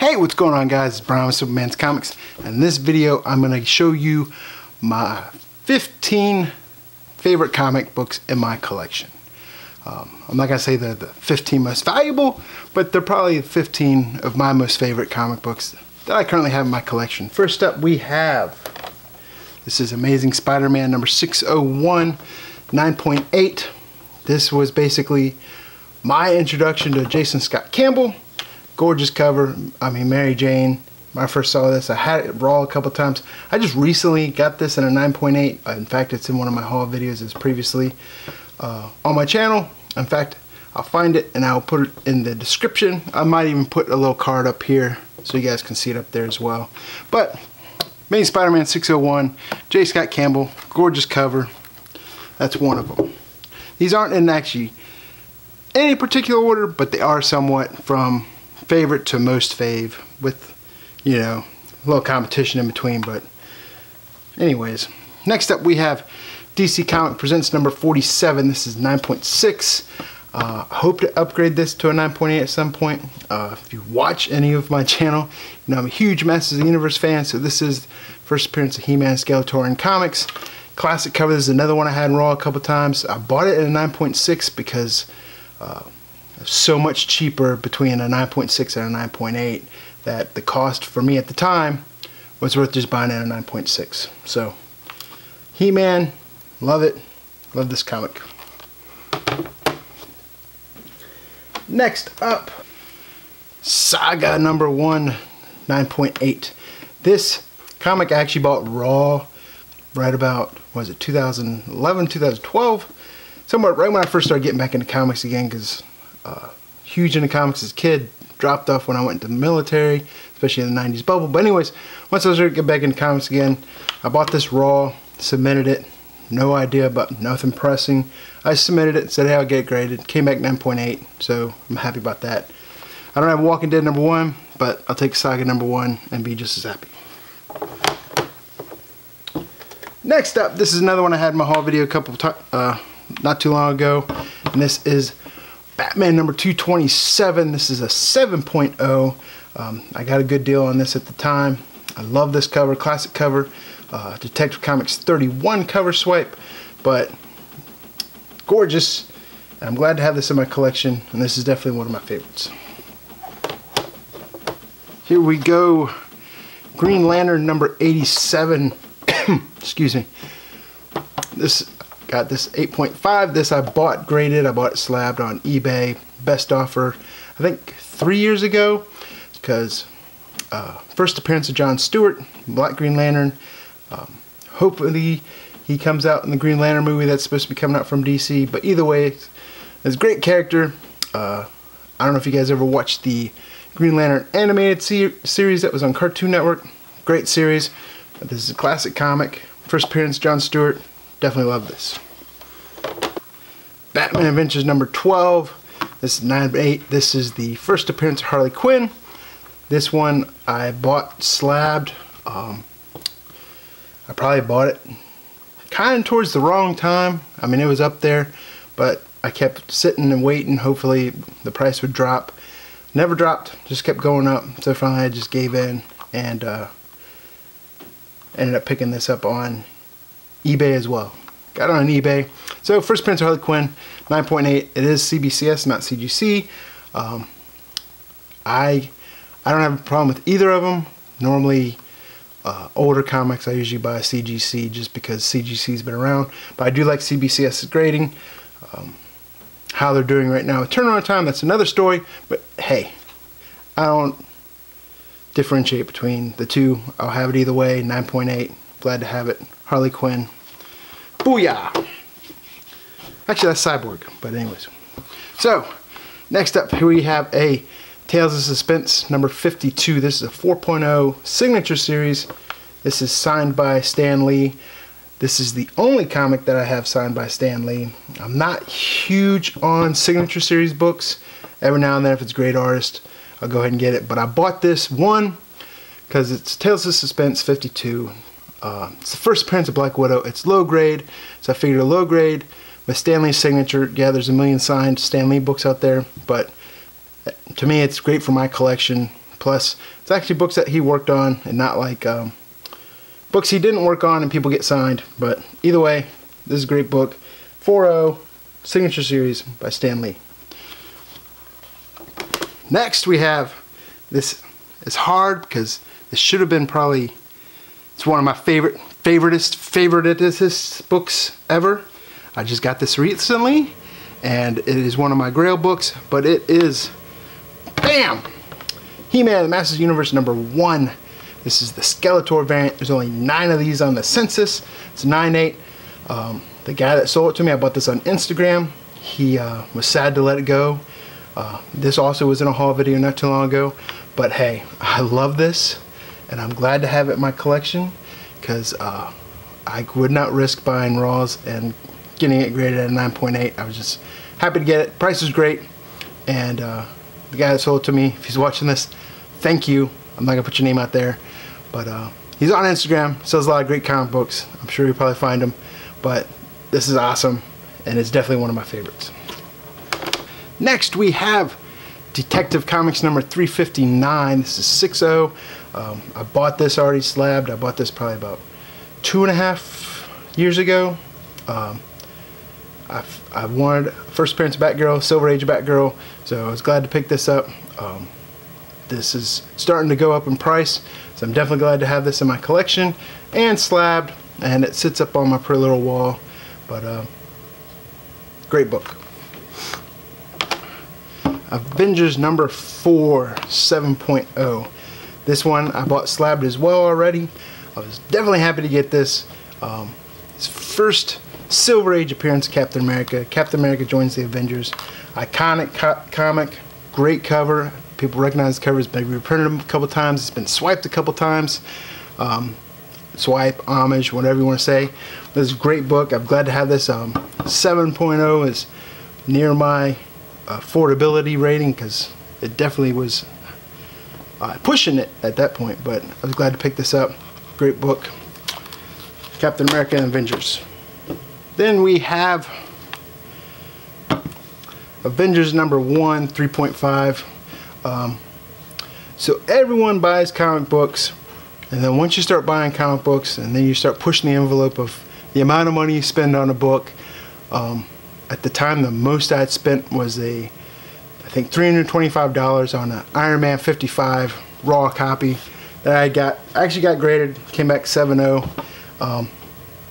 Hey, what's going on, guys? It's Brian with Simpleman's Comics, and in this video I'm going to show you my 15 favorite comic books in my collection. I'm not going to say they're the 15 most valuable, but they're probably 15 of my most favorite comic books that I currently have in my collection. First up we have, this is Amazing Spider-Man number 601, 9.8. This was basically my introduction to Jason Scott Campbell. Gorgeous cover. I mean, Mary Jane. When I first saw this, I had it raw a couple times. I just recently got this in a 9.8. In fact, it's in one of my haul videos as previously on my channel. In fact, I'll find it and I'll put it in the description. I might even put a little card up here so you guys can see it up there as well. But Amazing Spider-Man 601, J. Scott Campbell, gorgeous cover. That's one of them. These aren't in actually any particular order, but they are somewhat from favorite to most fave, with, you know, a little competition in between. But anyways, next up we have DC Comic Presents number 47. This is 9.6. Hope to upgrade this to a 9.8 at some point. If you watch any of my channel, you know I'm a huge Masters of the Universe fan, so this is first appearance of He-Man Skeletor in comics. Classic cover. This is another one I had in raw a couple times. I bought it at a 9.6 because so much cheaper between a 9.6 and a 9.8 that the cost for me at the time was worth just buying it at a 9.6. So He-Man, love it, love this comic. Next up, Saga number 1, 9.8. This comic I actually bought raw right about, was it 2011, 2012? Somewhere right when I first started getting back into comics again, because huge into comics as a kid, dropped off when I went to the military, especially in the 90s bubble. But anyways, once I was ready to get back into comics again, I bought this raw, submitted it, no idea about nothing pressing. I submitted it, said hey, I'll get it graded, came back 9.8, so I'm happy about that. I don't have Walking Dead number 1, but I'll take Saga number 1 and be just as happy. Next up, this is another one I had in my haul video a couple of times, not too long ago, and this is Batman number 227. This is a 7.0. I got a good deal on this at the time. I love this cover, classic cover, Detective Comics 31 cover swipe, but gorgeous. And I'm glad to have this in my collection, and this is definitely one of my favorites. Here we go, Green Lantern number 87. Excuse me. This got this 8.5. This I bought graded. I bought it slabbed on eBay. Best offer, I think 3 years ago, because first appearance of John Stewart, Black Green Lantern. Hopefully he comes out in the Green Lantern movie that's supposed to be coming out from DC. But either way, it's a great character. I don't know if you guys ever watched the Green Lantern animated series that was on Cartoon Network. Great series. This is a classic comic. First appearance John Stewart. Definitely love this. Batman Adventures number 12. This is 9.8. This is the first appearance of Harley Quinn. This one I bought slabbed. I probably bought it kind of towards the wrong time. I mean, it was up there, but I kept sitting and waiting. Hopefully the price would drop. Never dropped. Just kept going up. So finally I just gave in and ended up picking this up on eBay as well. Got it on eBay. So first appearance of Harley Quinn, 9.8. It is CBCS, not CGC. I don't have a problem with either of them. Normally, older comics I usually buy CGC just because CGC's been around. But I do like CBCS's grading. How they're doing right now with turnaround time, that's another story. But hey, I don't differentiate between the two. I'll have it either way. 9.8. Glad to have it. Harley Quinn. Booyah! Actually, that's Cyborg, but anyways. So, next up, here we have a Tales of Suspense number 52. This is a 4.0 signature series. This is signed by Stan Lee. This is the only comic that I have signed by Stan Lee. I'm not huge on signature series books. Every now and then, if it's a great artist, I'll go ahead and get it. But I bought this one because it's Tales of Suspense 52. It's the first appearance of Black Widow. It's low grade, so I figured a low grade with Stan Lee's signature. Yeah, there's a million signed Stan Lee books out there, but to me it's great for my collection. Plus, it's actually books that he worked on and not like books he didn't work on and people get signed. But either way, this is a great book. 4.0 Signature Series by Stan Lee. Next we have, this is hard because this should have been probably, it's one of my favoriteest books ever. I just got this recently and it is one of my grail books, but it is, bam! He-Man the Masters of the Universe #1. This is the Skeletor variant. There's only 9 of these on the census. It's 9.8. The guy that sold it to me, I bought this on Instagram. He was sad to let it go. This also was in a haul video not too long ago. But hey, I love this, and I'm glad to have it in my collection because I would not risk buying Raws and getting it graded at a 9.8. I was just happy to get it. Price was great, and the guy that sold it to me, if he's watching this, thank you. I'm not gonna put your name out there, but he's on Instagram, sells a lot of great comic books. I'm sure you'll probably find him, but this is awesome, and it's definitely one of my favorites. Next we have Detective Comics number 359. This is 6.0. I bought this already slabbed. I bought this probably about 2.5 years ago. I wanted first appearance of Batgirl, Silver Age of Batgirl, so I was glad to pick this up. This is starting to go up in price, so I'm definitely glad to have this in my collection and slabbed, and it sits up on my pretty little wall. But great book. Avengers number 4, 7.0. This one I bought slabbed as well already. I was definitely happy to get this. His first Silver Age appearance of Captain America. Captain America joins the Avengers. Iconic comic, great cover. People recognize the cover. It's been reprinted a couple times. It's been swiped a couple times. Swipe, homage, whatever you want to say. This is a great book. I'm glad to have this. 7.0 is near my affordability rating because it definitely was pushing it at that point, but I was glad to pick this up. Great book. Captain America and Avengers. Then we have Avengers number 1, 3.5. So everyone buys comic books, and then once you start buying comic books and then you start pushing the envelope of the amount of money you spend on a book, at the time the most I'd spent was I think $325 on an Iron Man 55 raw copy that I actually got graded, came back 7.0,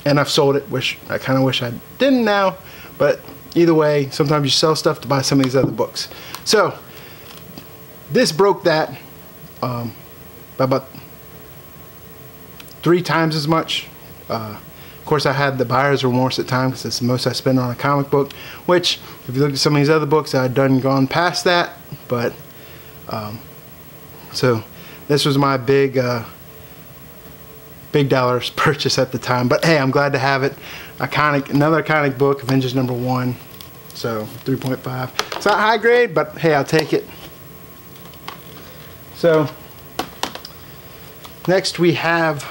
and I've sold it, which I kind of wish I didn't now, but either way, sometimes you sell stuff to buy some of these other books. So this broke that by about 3 times as much. Of course, I had the buyer's remorse at times because it's the most I spend on a comic book, which if you look at some of these other books, I'd gone past that, but so this was my big dollar purchase at the time. But hey, I'm glad to have it. Another iconic book, Avengers number 1, so 3.5. It's not high grade, but hey, I'll take it. So next we have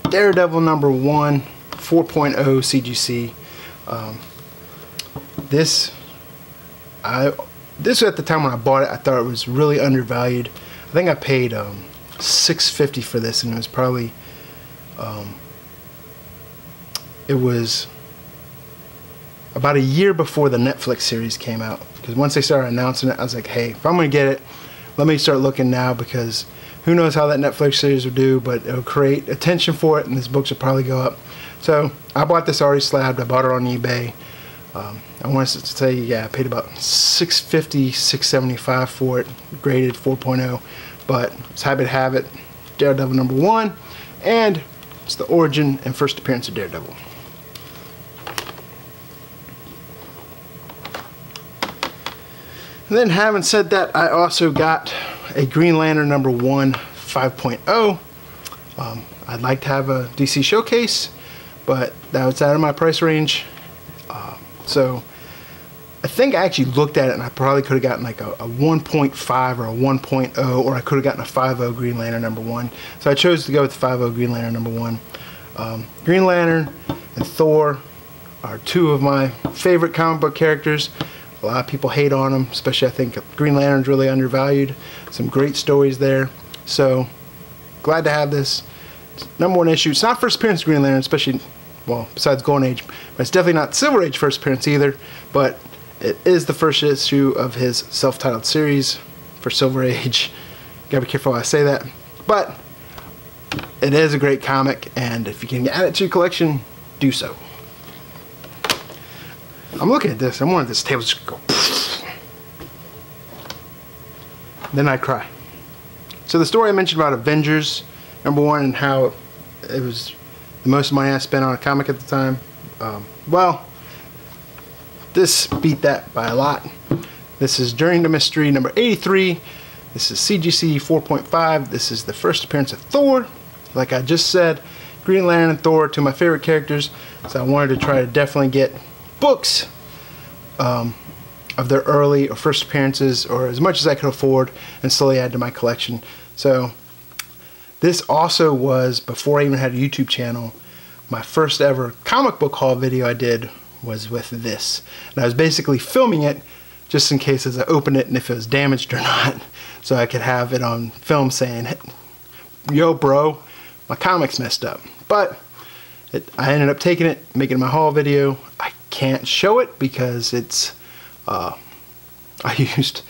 Daredevil number 1, 4.0 CGC. This at the time when I bought it, I thought it was really undervalued. I think I paid $6.50 for this, and it was probably it was about a year before the Netflix series came out. Because once they started announcing it, I was like, hey, if I'm gonna get it, let me start looking now, because who knows how that Netflix series will do, but it'll create attention for it, and these books will probably go up. So I bought this already slabbed. I bought it on eBay. I want to say, yeah, I paid about $6.50, $6.75 for it, graded 4.0, but I was happy to have it. Daredevil number 1, and it's the origin and first appearance of Daredevil. And then, having said that, I also got a Green Lantern number 1, 5.0. I'd like to have a DC Showcase, but that was out of my price range. So I think I actually looked at it, and I probably could have gotten like a 1.5 or a 1.0, or I could have gotten a 5.0 Green Lantern number 1. So I chose to go with the 5.0 Green Lantern number 1. Green Lantern and Thor are 2 of my favorite comic book characters. A lot of people hate on him, especially I think Green Lantern's really undervalued. Some great stories there. So glad to have this. It's #1 issue. It's not first appearance of Green Lantern, especially, well, besides Golden Age, but it's definitely not Silver Age first appearance either. But it is the first issue of his self-titled series for Silver Age. Gotta be careful how I say that. But it is a great comic, and if you can add it to your collection, do so. I'm looking at this, I wanted this table to go poof. Then I cry. So the story I mentioned about Avengers, #1, and how it was the most money I spent on a comic at the time. Well, this beat that by a lot. This is During the Mystery number 83. This is CGC 4.5. This is the first appearance of Thor. Like I just said, Green Lantern and Thor are two of my favorite characters, so I wanted to try to definitely get books of their early or first appearances, or as much as I could afford, and slowly add to my collection. So this also was, before I even had a YouTube channel, my first ever comic book haul video I did was with this. And I was basically filming it just in case as I opened it and if it was damaged or not, so I could have it on film saying, yo bro, my comic's messed up. But I ended up taking it, making my haul video. I can't show it because it's I used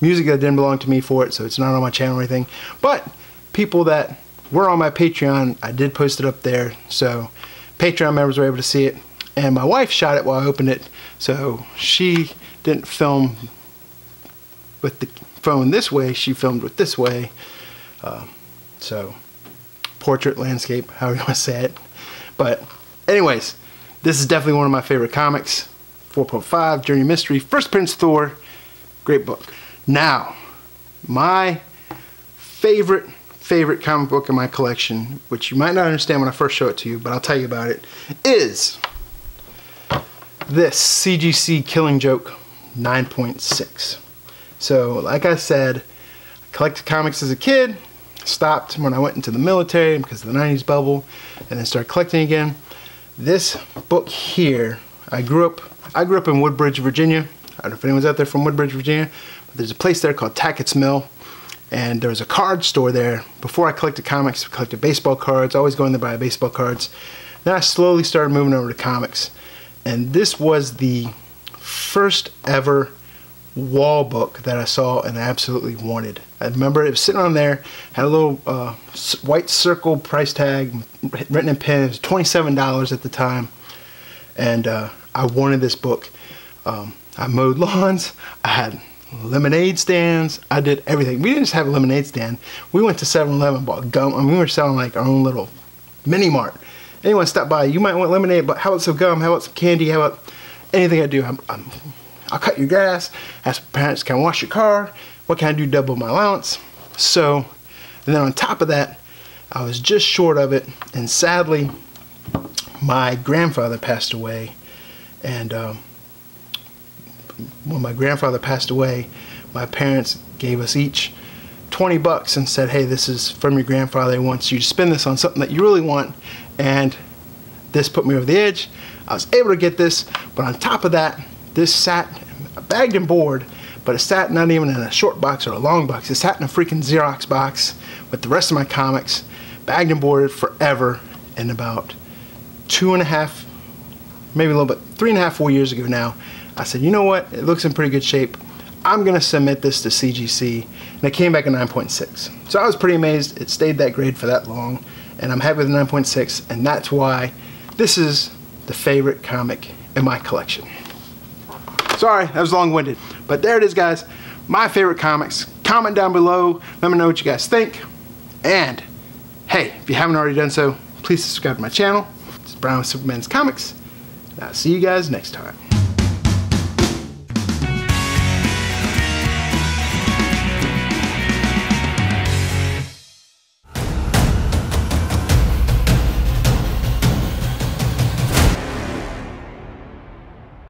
music that didn't belong to me for it, so it's not on my channel or anything. But people that were on my Patreon, I did post it up there, so Patreon members were able to see it. And my wife shot it while I opened it, so she didn't film with the phone this way, she filmed with this way. So portrait, landscape, however you want to say it. But anyways, this is definitely one of my favorite comics. 4.5, Journey Mystery, first appearance Thor, great book. Now, my favorite comic book in my collection, which you might not understand when I first show it to you, but I'll tell you about it, is this CGC Killing Joke 9.6. So, like I said, I collected comics as a kid, stopped when I went into the military because of the 90s bubble, and then started collecting again. This book here, I grew up in Woodbridge, Virginia. I don't know if anyone's out there from Woodbridge, Virginia, but there's a place there called Tackett's Mill, and there was a card store there. Before I collected comics, I collected baseball cards, always going there to buy baseball cards. Then I slowly started moving over to comics, and this was the first ever wall book that I saw and I absolutely wanted. I remember it was sitting on there, had a little white circle price tag written in pen. It was $27 at the time, and I wanted this book. I mowed lawns, I had lemonade stands, I did everything. We didn't just have a lemonade stand, we went to 7-Eleven, bought gum. I mean, we were selling like our own little mini mart. Anyone stop by, you might want lemonade, but how about some gum, how about some candy, how about anything I do? I'll cut your grass, ask my parents, can I wash your car? What can I do to double my allowance? So, and then on top of that, I was just short of it, and sadly, my grandfather passed away, and when my grandfather passed away, my parents gave us each 20 bucks and said, hey, this is from your grandfather, he wants you to spend this on something that you really want, and this put me over the edge. I was able to get this, but on top of that, this sat bagged and board, but it sat not even in a short box or a long box. It sat in a freaking Xerox box with the rest of my comics, bagged and boarded forever. And about 2.5, maybe a little bit, 3.5, 4 years ago now, I said, you know what? It looks in pretty good shape. I'm gonna submit this to CGC, and it came back at 9.6. So I was pretty amazed it stayed that grade for that long, and I'm happy with 9.6, and that's why this is the favorite comic in my collection. Sorry, that was long-winded, but there it is, guys. My favorite comics. Comment down below. Let me know what you guys think. And hey, if you haven't already done so, please subscribe to my channel. It's Brown with Simpleman's Comics. And I'll see you guys next time.